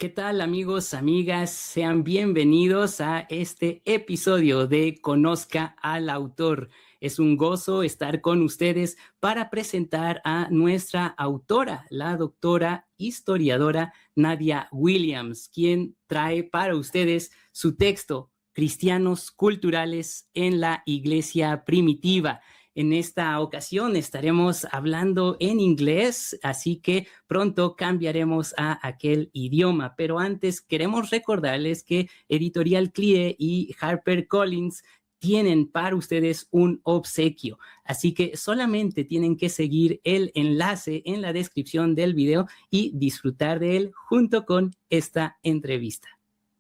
¿Qué tal, amigos, amigas? Sean bienvenidos a este episodio de Conozca al Autor. Es un gozo estar con ustedes para presentar a nuestra autora, la doctora historiadora Nadya Williams, quien trae para ustedes su texto, Cristianos culturales en la iglesia primitiva. En esta ocasión estaremos hablando en inglés, así que pronto cambiaremos a aquel idioma. Pero antes queremos recordarles que Editorial CLIE y HarperCollins tienen para ustedes un obsequio. Así que solamente tienen que seguir el enlace en la descripción del video y disfrutar de él junto con esta entrevista.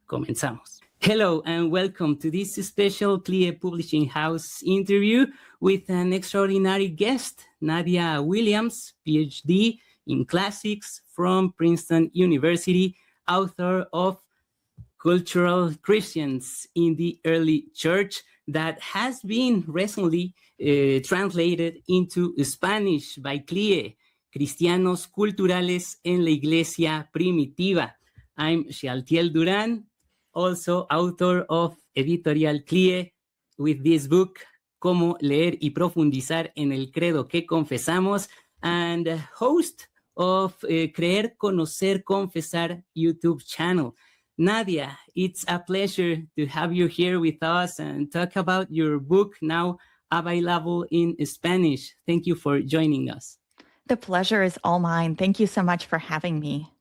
Comenzamos. Hello and welcome to this special CLIE Publishing House interview with an extraordinary guest, Nadya Williams, PhD in Classics from Princeton University, author of Cultural Christians in the Early Church, that has been recently translated into Spanish by CLIE, Cristianos culturales en la iglesia primitiva. I'm Shealtiel Durán, also author of Editorial CLIE, with this book, Cómo leer y profundizar en el credo que confesamos, and host of Creer, Conocer, Confesar YouTube channel. Nadya, it's a pleasure to have you here with us and talk about your book now available in Spanish. Thank you for joining us. The pleasure is all mine. Thank you so much for having me.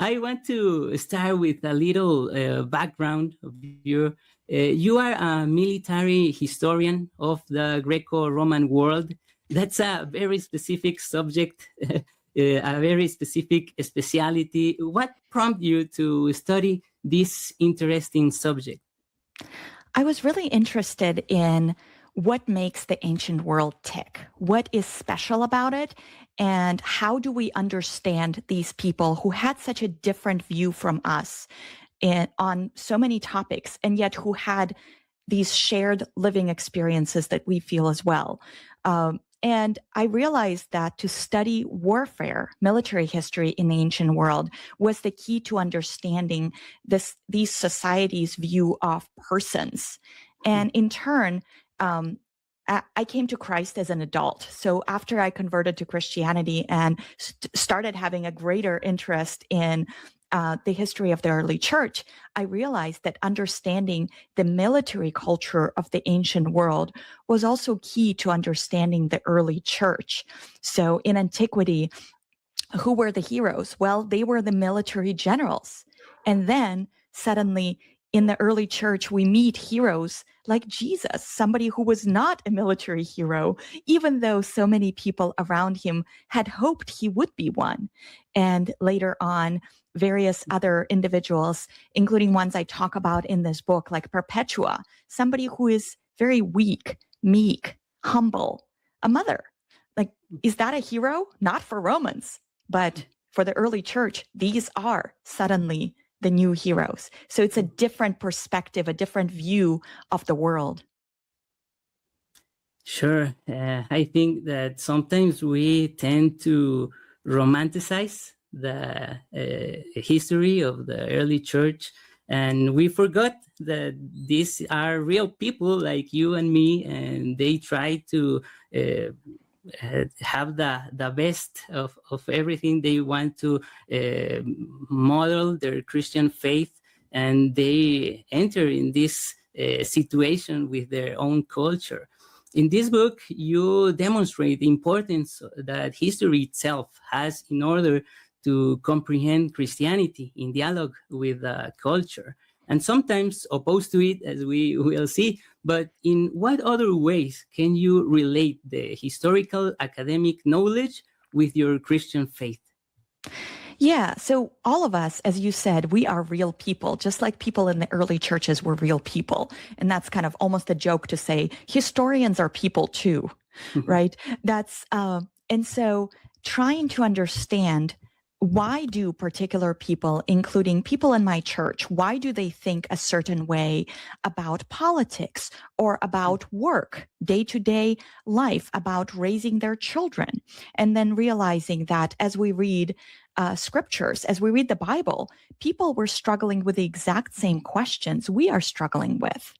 I want to start with a little background of you. You are a military historian of the Greco-Roman world. That's a very specific subject, a very specific specialty. What prompted you to study this interesting subject? I was really interested in what makes the ancient world tick, what is special about it, and how do we understand these people who had such a different view from us on so many topics, and yet who had these shared living experiences that we feel as well. And I realized that to study warfare, military history in the ancient world, was the key to understanding these societies' view of persons. And in turn, I came to Christ as an adult. So after I converted to Christianity and started having a greater interest in the history of the early church, I realized that understanding the military culture of the ancient world was also key to understanding the early church. So in antiquity, who were the heroes? Well, they were the military generals. And then suddenly in the early church, we meet heroes like Jesus, somebody who was not a military hero, even though so many people around him had hoped he would be one. And later on, various other individuals, including ones I talk about in this book, like Perpetua, somebody who is very weak, meek, humble, a mother. Like, is that a hero? Not for Romans, but for the early church, these are suddenly the new heroes. So it's a different perspective, a different view of the world. Sure. I think that sometimes we tend to romanticize the history of the early church, and we forgot that these are real people like you and me, and they try to have the best of everything. They want to model their Christian faith, and they enter in this situation with their own culture. In this book, you demonstrate the importance that history itself has in order to comprehend Christianity in dialogue with culture, and sometimes opposed to it, as we will see. But in what other ways can you relate the historical academic knowledge with your Christian faith? Yeah, so all of us, as you said, we are real people, just like people in the early churches were real people. And that's kind of almost a joke to say historians are people too, right? And so trying to understand why do particular people, including people in my church, why do they think a certain way about politics or about work, day-to-day life, about raising their children? And then realizing that as we read scriptures, as we read the Bible, people were struggling with the exact same questions we are struggling with.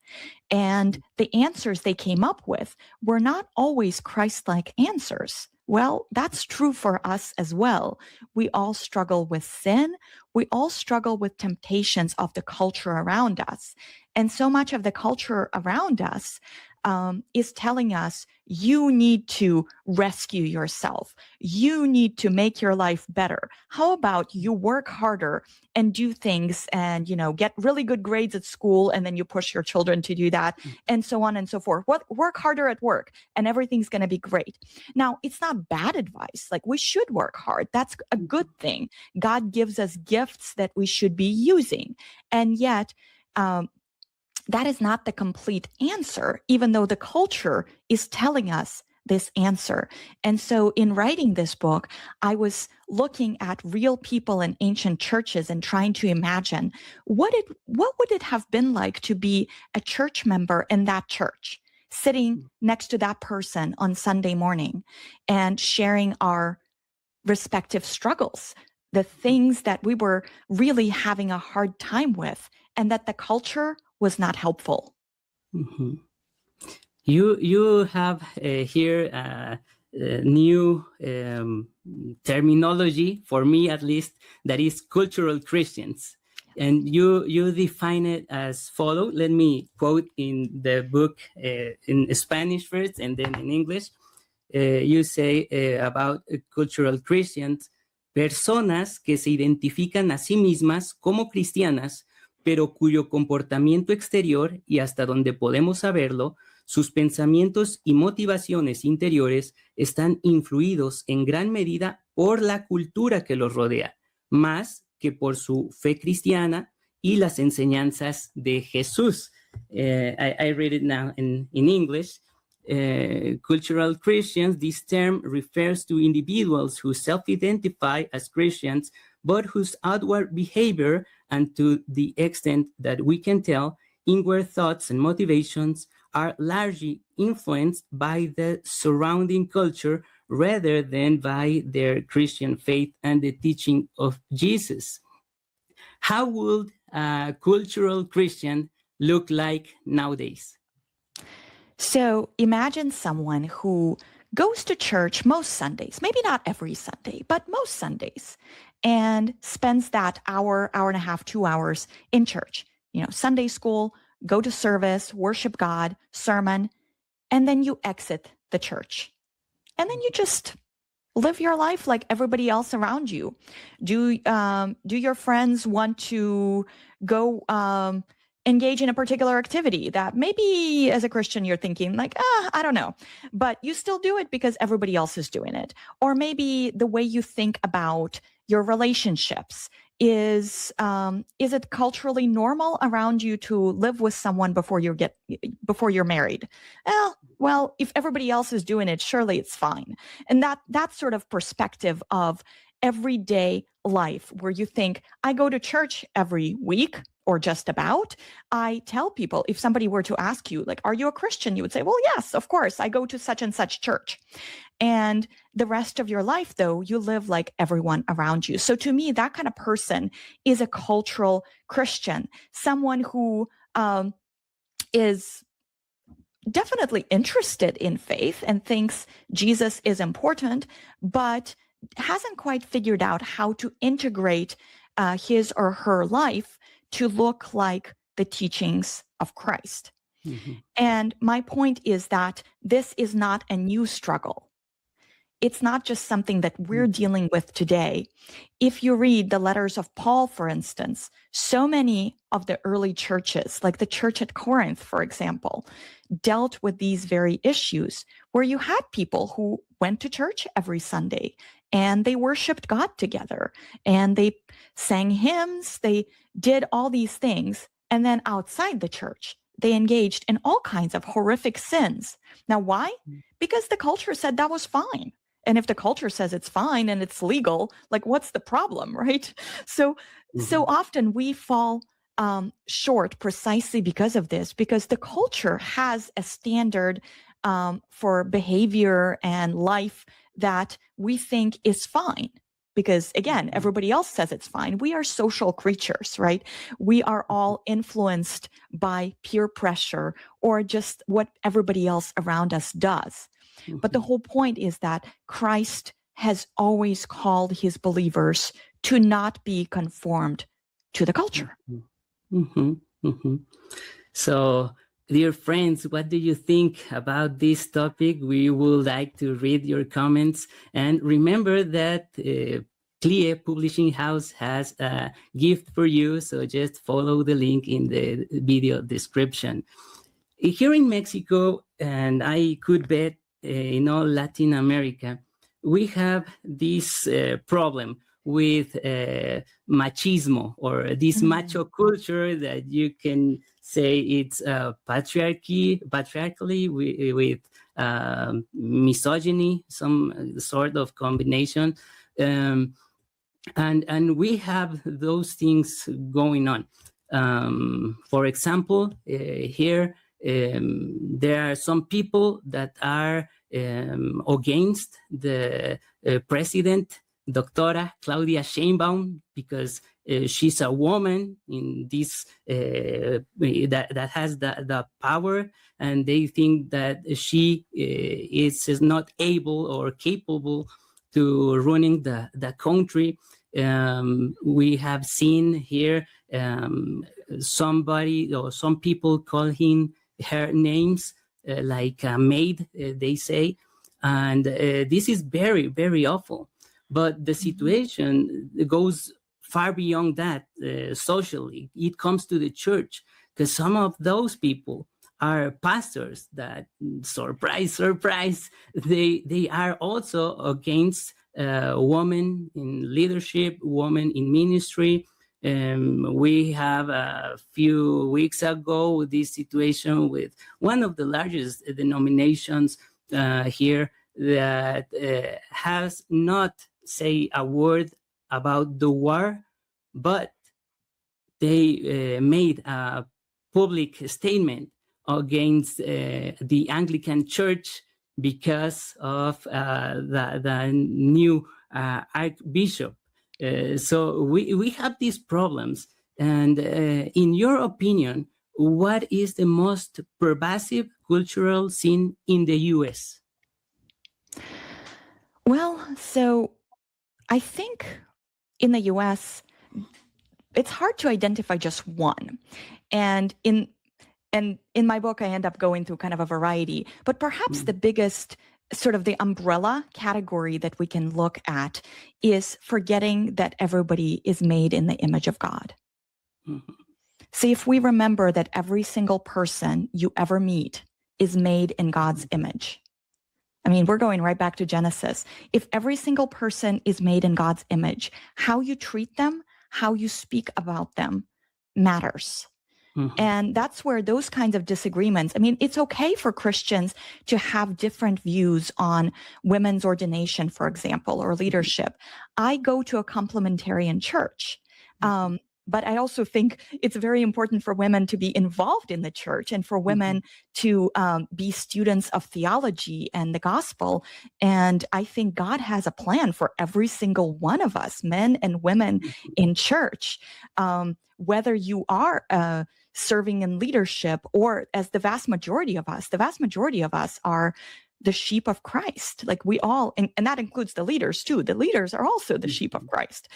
And the answers they came up with were not always Christ-like answers. Well, that's true for us as well. We all struggle with sin. We all struggle with temptations of the culture around us. And so much of the culture around us is telling us, you need to rescue yourself. You need to make your life better. How about you work harder and do things and, get really good grades at school, and then you push your children to do that, and so on and so forth. Work harder at work and everything's going to be great. Now, it's not bad advice. Like, we should work hard. That's a good thing. God gives us gifts that we should be using. And yet, that is not the complete answer, even though the culture is telling us this answer. And so in writing this book, I was looking at real people in ancient churches and trying to imagine what would it have been like to be a church member in that church, sitting next to that person on Sunday morning and sharing our respective struggles, the things that we were really having a hard time with, and that the culture was not helpful. Mm-hmm. You have here new terminology, for me at least, that is cultural Christians. And you define it as follow. Let me quote in the book in Spanish first and then in English. You say about cultural Christians, personas que se identifican a sí mismas como cristianas, pero cuyo comportamiento exterior y hasta donde podemos saberlo, sus pensamientos y motivaciones interiores están influidos en gran medida por la cultura que los rodea, más que por su fe cristiana y las enseñanzas de Jesús. I read it now in English. Cultural Christians, this term refers to individuals who self-identify as Christians, but whose outward behavior, and to the extent that we can tell, inward thoughts and motivations are largely influenced by the surrounding culture rather than by their Christian faith and the teaching of Jesus. How would a cultural Christian look like nowadays? So imagine someone who goes to church most Sundays, maybe not every Sunday, but most Sundays, and spends that hour and a half, 2 hours in church. Sunday school, go to service, worship God, sermon, and then you exit the church. And then you just live your life like everybody else around you. Do your friends want to go engage in a particular activity that maybe as a Christian you're thinking like, I don't know, but you still do it because everybody else is doing it? Or maybe the way you think about your relationships is it culturally normal around you to live with someone before you're married? Well, if everybody else is doing it, surely it's fine. And that sort of perspective of everyday life where you think, I go to church every week or just about. I tell people, if somebody were to ask you, like, are you a Christian? You would say, well, yes, of course, I go to such and such church. And the rest of your life, though, you live like everyone around you. So to me, that kind of person is a cultural Christian, someone who is definitely interested in faith and thinks Jesus is important, but hasn't quite figured out how to integrate his or her life to look like the teachings of Christ. Mm-hmm. And my point is that this is not a new struggle. It's not just something that we're dealing with today. If you read the letters of Paul, for instance, so many of the early churches, like the church at Corinth, for example, dealt with these very issues where you had people who went to church every Sunday and they worshiped God together and they sang hymns, they did all these things. And then outside the church, they engaged in all kinds of horrific sins. Now, why? Because the culture said that was fine. And if the culture says it's fine and it's legal, like what's the problem, right? So often we fall short precisely because of this, because the culture has a standard for behavior and life that we think is fine. Because again, everybody else says it's fine. We are social creatures, right? We are all influenced by peer pressure or just what everybody else around us does. But the whole point is that Christ has always called his believers to not be conformed to the culture. So, dear friends, what do you think about this topic? We would like to read your comments. And remember that Clear Publishing House has a gift for you. So just follow the link in the video description. Here in Mexico, and I could bet in all Latin America, we have this problem with machismo, or this macho culture that you can say it's patriarchally with misogyny, some sort of combination. And we have those things going on. For example, here there are some people that are against the president, Doctora Claudia Sheinbaum, because she's a woman in this that has the power, and they think that she is not able or capable to running the country. We have seen here somebody or some people calling her names like a maid, they say, and this is very, very awful. But the situation goes far beyond that socially. It comes to the church, because some of those people are pastors that, surprise, they are also against women in leadership, women in ministry. We have a few weeks ago this situation with one of the largest denominations here that has not say a word about the war, but they made a public statement against the Anglican Church because of the new Archbishop. So we have these problems. And in your opinion, what is the most pervasive cultural sin in the U.S.? Well, so I think in the U.S., it's hard to identify just one. And in my book, I end up going through kind of a variety. But perhaps the biggest sort of the umbrella category that we can look at is forgetting that everybody is made in the image of God. See, if we remember that every single person you ever meet is made in God's image. I mean, we're going right back to Genesis. If every single person is made in God's image, how you treat them, how you speak about them matters. And that's where those kinds of disagreements, I mean, it's okay for Christians to have different views on women's ordination, for example, or leadership. I go to a complementarian church. But I also think it's very important for women to be involved in the church and for women to be students of theology and the gospel. And I think God has a plan for every single one of us, men and women in church, whether you are serving in leadership or as the vast majority of us are the sheep of Christ. Like we all, and that includes the leaders too. The leaders are also the sheep of Christ,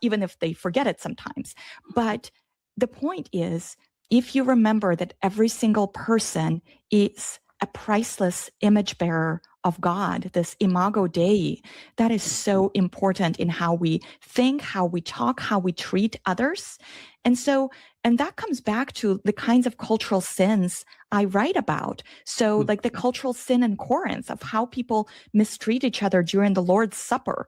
even if they forget it sometimes. But the point is, if you remember that every single person is a priceless image bearer of God, this imago Dei, that is so important in how we think, how we talk, how we treat others. And that comes back to the kinds of cultural sins I write about. So like the cultural sin in Corinth of how people mistreat each other during the Lord's Supper.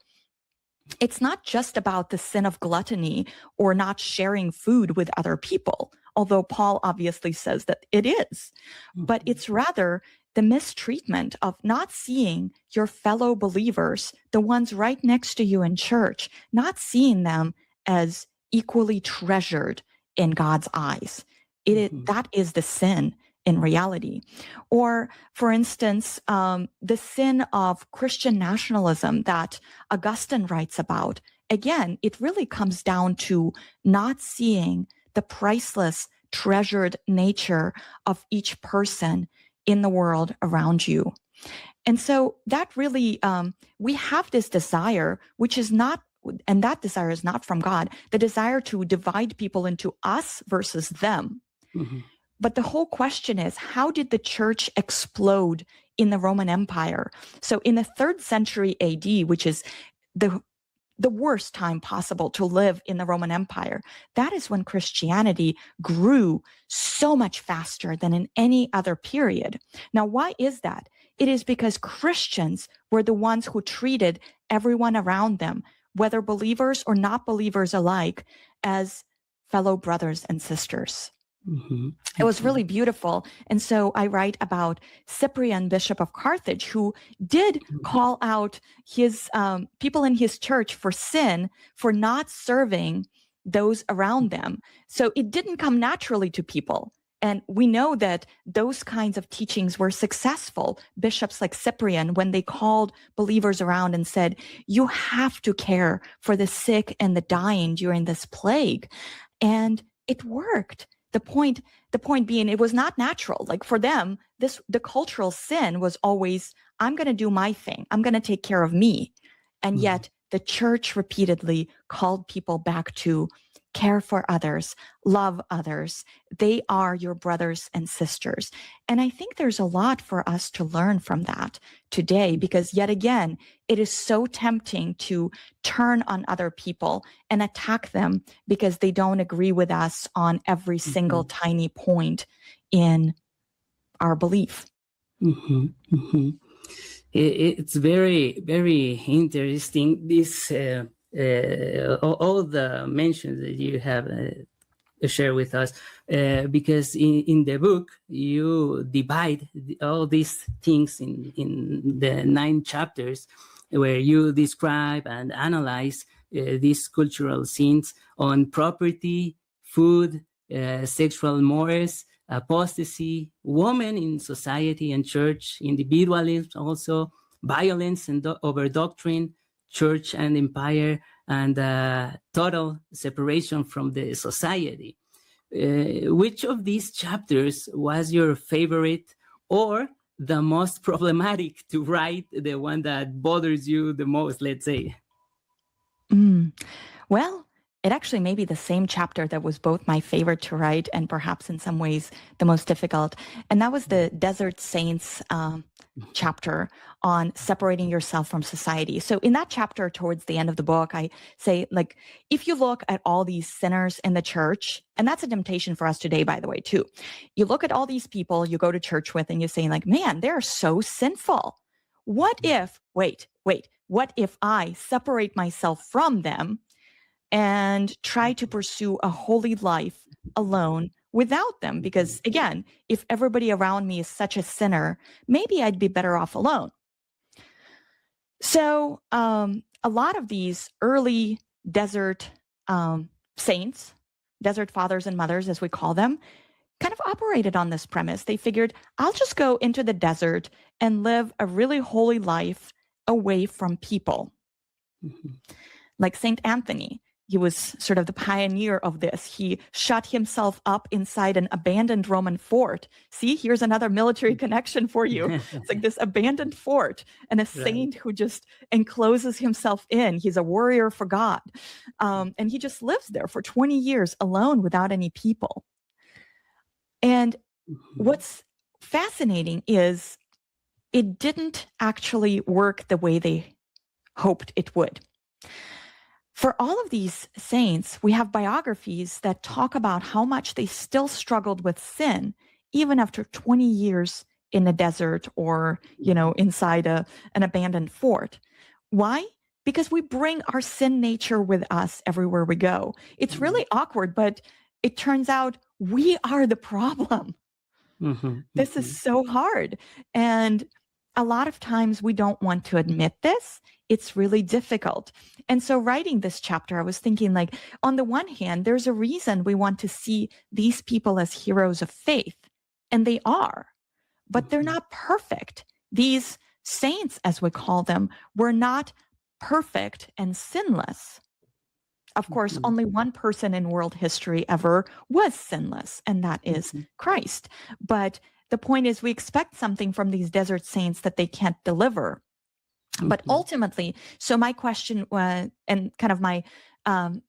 It's not just about the sin of gluttony or not sharing food with other people, although Paul obviously says that it is. But it's rather the mistreatment of not seeing your fellow believers, the ones right next to you in church, not seeing them as equally treasured in God's eyes. That is the sin in reality. Or, for instance, the sin of Christian nationalism that Augustine writes about. Again, it really comes down to not seeing the priceless, treasured nature of each person in the world around you. And so that really, we have this desire, which is not, and that desire is not from God, the desire to divide people into us versus them. Mm-hmm. But the whole question is, how did the church explode in the Roman Empire? So in the 3rd century AD, which is the worst time possible to live in the Roman Empire, that is when Christianity grew so much faster than in any other period. Now, why is that? It is because Christians were the ones who treated everyone around them, whether believers or not believers alike, as fellow brothers and sisters. Mm-hmm. It was really beautiful. And so I write about Cyprian, Bishop of Carthage, who did call out his people in his church for sin, for not serving those around them. So it didn't come naturally to people. And we know that those kinds of teachings were successful. Bishops like Cyprian, when they called believers around and said, you have to care for the sick and the dying during this plague. And it worked. The point being, it was not natural. Like for them, the cultural sin was always, I'm going to do my thing. I'm going to take care of me. And yet the church repeatedly called people back to care for others, love others. They are your brothers and sisters. And I think there's a lot for us to learn from that today, because yet again, it is so tempting to turn on other people and attack them because they don't agree with us on every single tiny point in our belief. Mm-hmm. Mm-hmm. It's very, very interesting, this all the mentions that you have shared with us, because in the book you divide all these things in the 9 chapters, where you describe and analyze these cultural sins on property, food, sexual mores, apostasy, women in society and church, individualism, also violence and over doctrine, church and empire, and total separation from the society. Which of these chapters was your favorite, or the most problematic to write, the one that bothers you the most, let's say? Well, it actually may be the same chapter that was both my favorite to write and perhaps in some ways the most difficult. And that was the Desert Saints chapter on separating yourself from society. So in that chapter, towards the end of the book, I say, like, if you look at all these sinners in the church, and that's a temptation for us today, by the way, too. You look at all these people you go to church with and you say, like, man, they're so sinful. What if, what if I separate myself from them and try to pursue a holy life alone without them? Because again, if everybody around me is such a sinner, maybe I'd be better off alone. So a lot of these early desert saints, desert fathers and mothers, as we call them, kind of operated on this premise. They figured, I'll just go into the desert and live a really holy life away from people. Mm-hmm. Like Saint Anthony. He was sort of the pioneer of this. He shut himself up inside an abandoned Roman fort. See, here's another military connection for you. It's like this abandoned fort and a saint who just encloses himself in. He's a warrior for God. And he just lives there for 20 years alone without any people. And what's fascinating is it didn't actually work the way they hoped it would. For all of these saints, we have biographies that talk about how much they still struggled with sin, even after 20 years in the desert or, inside an abandoned fort. Why? Because we bring our sin nature with us everywhere we go. It's really awkward, but it turns out we are the problem. This is so hard. And a lot of times we don't want to admit this. It's really difficult. And so writing this chapter, I was thinking, like, on the one hand, there's a reason we want to see these people as heroes of faith, and they are, but they're not perfect. These saints, as we call them, were not perfect and sinless. Of course, only one person in world history ever was sinless, and that is Christ. But the point is, we expect something from these desert saints that they can't deliver. But ultimately, so my question was, and kind of my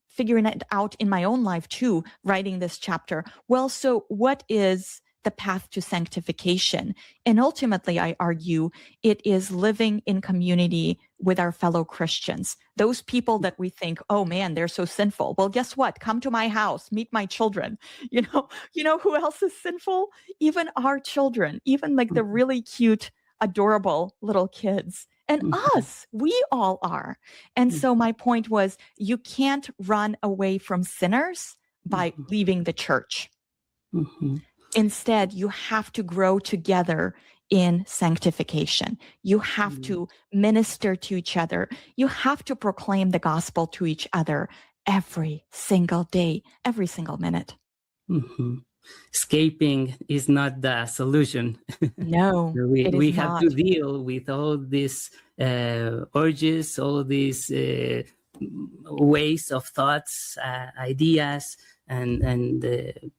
figuring it out in my own life too, writing this chapter, well, so what is the path to sanctification? And ultimately, I argue, it is living in community with our fellow Christians, those people that we think, oh man, they're so sinful. Well, guess what? Come to my house, meet my children. You know who else is sinful? Even our children, even like the really cute, adorable little kids. And us, we all are. And so my point was, you can't run away from sinners by leaving the church. Instead, you have to grow together in sanctification. You have to minister to each other. You have to proclaim the gospel to each other every single day, every single minute. Escaping is not the solution. No, we have to deal with all these urges, all these ways of thoughts, ideas, and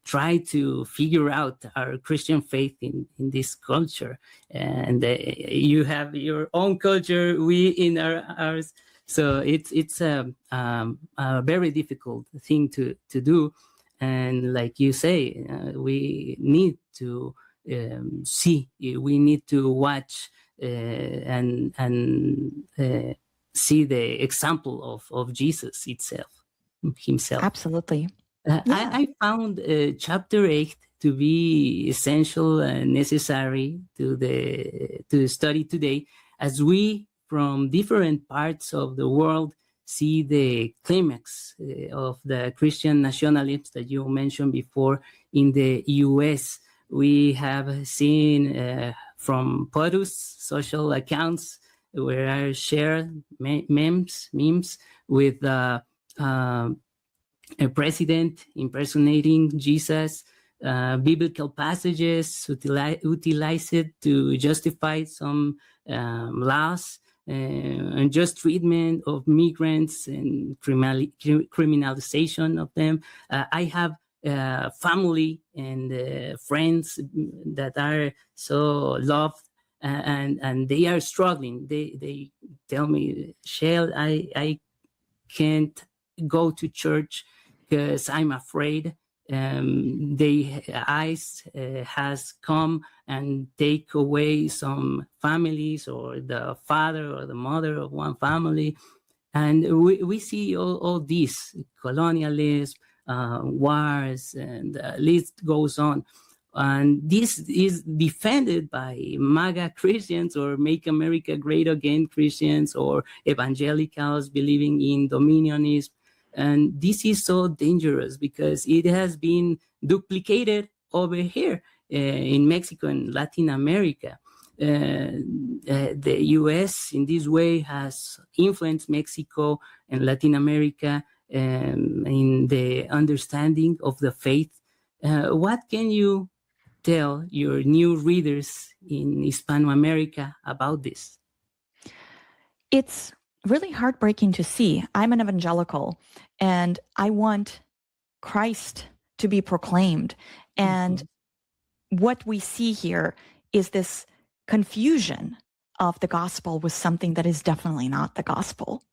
try to figure out our Christian faith in this culture. And you have your own culture, we in ours. So it's a very difficult thing to do. And like you say, we need to see, we need to watch and see the example of Jesus himself. Absolutely. I found chapter 8 to be essential and necessary to study today, as we from different parts of the world see the climax of the Christian nationalism that you mentioned before in the U.S. We have seen from POTUS social accounts where I share memes with a president impersonating Jesus, biblical passages utilized to justify some laws, unjust treatment of migrants and criminalization of them. I have family and friends that are so loved, and they are struggling. They tell me, Shell, I can't go to church because I'm afraid ICE has come and take away some families, or the father or the mother of one family. And we see all this colonialism, wars, and the list goes on. And this is defended by MAGA Christians, or Make America Great Again Christians, or evangelicals believing in dominionism. And this is so dangerous because it has been duplicated over here in Mexico and Latin America. The U.S. in this way has influenced Mexico and Latin America in the understanding of the faith. What can you tell your new readers in Hispanoamerica about this? It's really heartbreaking to see. I'm an evangelical, and I want Christ to be proclaimed. And what we see here is this confusion of the gospel with something that is definitely not the gospel.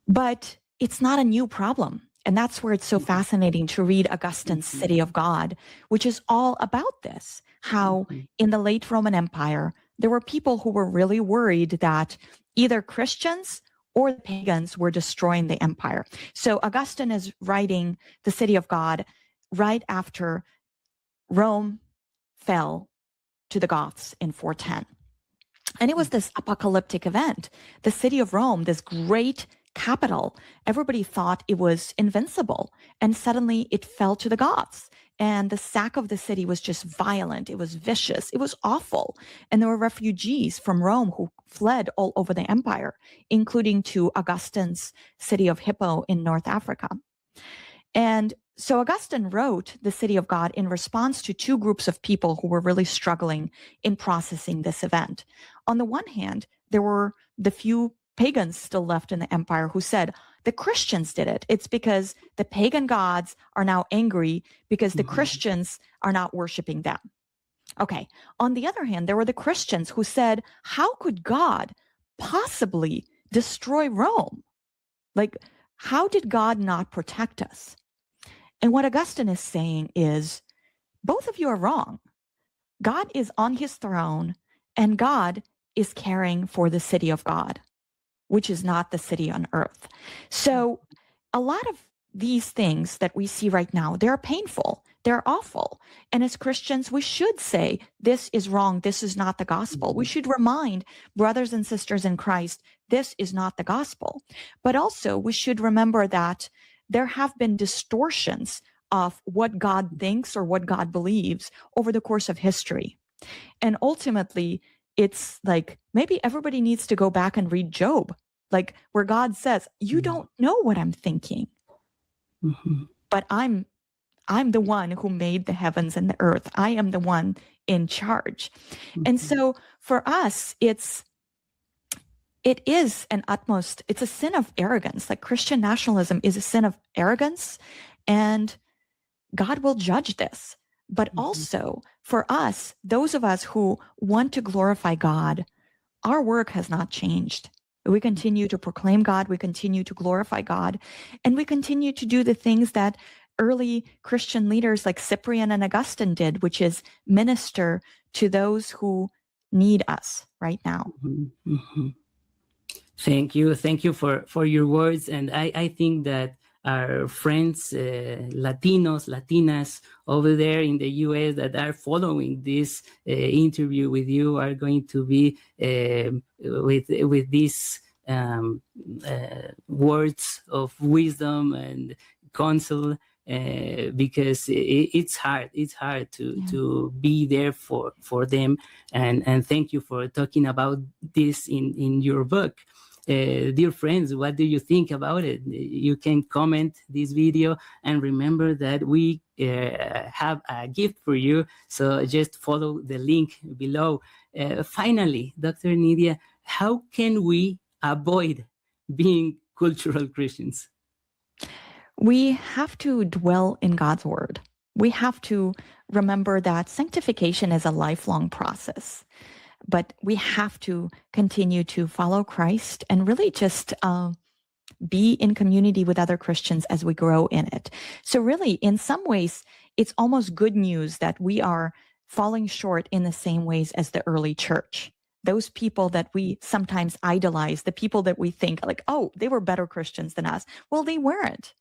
But it's not a new problem. And that's where it's so fascinating to read Augustine's City of God, which is all about this, how in the late Roman Empire, there were people who were really worried that either Christians or the pagans were destroying the empire. So Augustine is writing the City of God right after Rome fell to the Goths in 410. And it was this apocalyptic event. The city of Rome, this great capital, everybody thought it was invincible. And suddenly it fell to the Goths. And the sack of the city was just violent. It was vicious. It was awful. And there were refugees from Rome who fled all over the empire, including to Augustine's city of Hippo in North Africa. And so Augustine wrote The City of God in response to two groups of people who were really struggling in processing this event. On the one hand, there were the few pagans still left in the empire who said, the Christians did it. It's because the pagan gods are now angry because the Christians are not worshiping them. Okay. On the other hand, there were the Christians who said, how could God possibly destroy Rome? Like, how did God not protect us? And what Augustine is saying is, both of you are wrong. God is on his throne, and God is caring for the city of God, which is not the city on earth. So a lot of these things that we see right now, they're painful, they're awful. And as Christians, we should say, this is wrong, this is not the gospel. We should remind brothers and sisters in Christ, this is not the gospel. But also, we should remember that there have been distortions of what God thinks or what God believes over the course of history. And ultimately, it's like, maybe everybody needs to go back and read Job, like where God says, you don't know what I'm thinking, but I'm the one who made the heavens and the earth. I am the one in charge. And so for us, it is it's a sin of arrogance. Like Christian nationalism is a sin of arrogance, and God will judge this. But also for us, those of us who want to glorify God, our work has not changed. We continue to proclaim God, we continue to glorify God, and we continue to do the things that early Christian leaders like Cyprian and Augustine did, which is minister to those who need us right now. Thank you for your words. And I think that our friends, Latinos, Latinas over there in the US that are following this interview with you are going to be with these words of wisdom and counsel, because it's hard to be there for them. And thank you for talking about this in your book. Dear friends, what do you think about it? You can comment this video, and remember that we have a gift for you. So just follow the link below. Finally, Dr. Nadya, how can we avoid being cultural Christians? We have to dwell in God's word. We have to remember that sanctification is a lifelong process. But we have to continue to follow Christ and really just be in community with other Christians as we grow in it. So really, in some ways, it's almost good news that we are falling short in the same ways as the early church. Those people that we sometimes idolize, the people that we think like, oh, they were better Christians than us. Well, they weren't.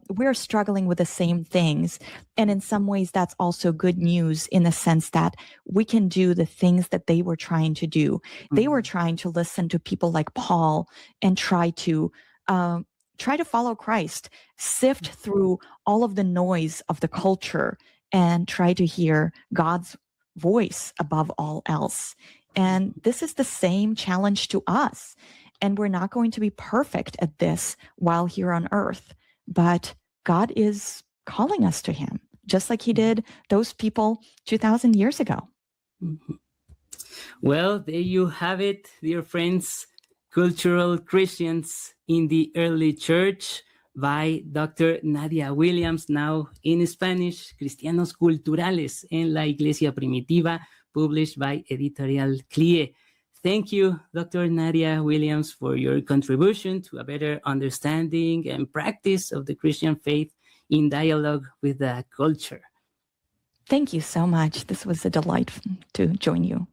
We're struggling with the same things. And in some ways, that's also good news in the sense that we can do the things that they were trying to do. They were trying to listen to people like Paul and try to follow Christ, sift through all of the noise of the culture and try to hear God's voice above all else. And this is the same challenge to us. And we're not going to be perfect at this while here on earth. But God is calling us to him, just like he did those people 2,000 years ago. Well, there you have it, dear friends. Cultural Christians in the Early Church by Dr. Nadya Williams, now in Spanish, Cristianos Culturales en la Iglesia Primitiva, published by Editorial CLIE. Thank you, Dr. Nadya Williams, for your contribution to a better understanding and practice of the Christian faith in dialogue with the culture. Thank you so much. This was a delight to join you.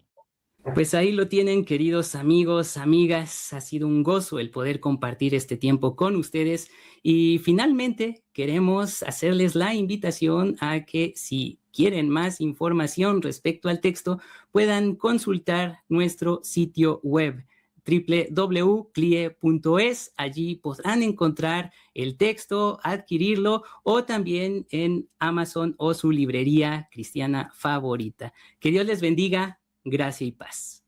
Pues ahí lo tienen, queridos amigos, amigas. Ha sido un gozo el poder compartir este tiempo con ustedes. Y finalmente queremos hacerles la invitación a que si quieren más información respecto al texto, puedan consultar nuestro sitio web www.clie.es. Allí podrán encontrar el texto, adquirirlo o también en Amazon o su librería cristiana favorita. Que Dios les bendiga, gracia y paz.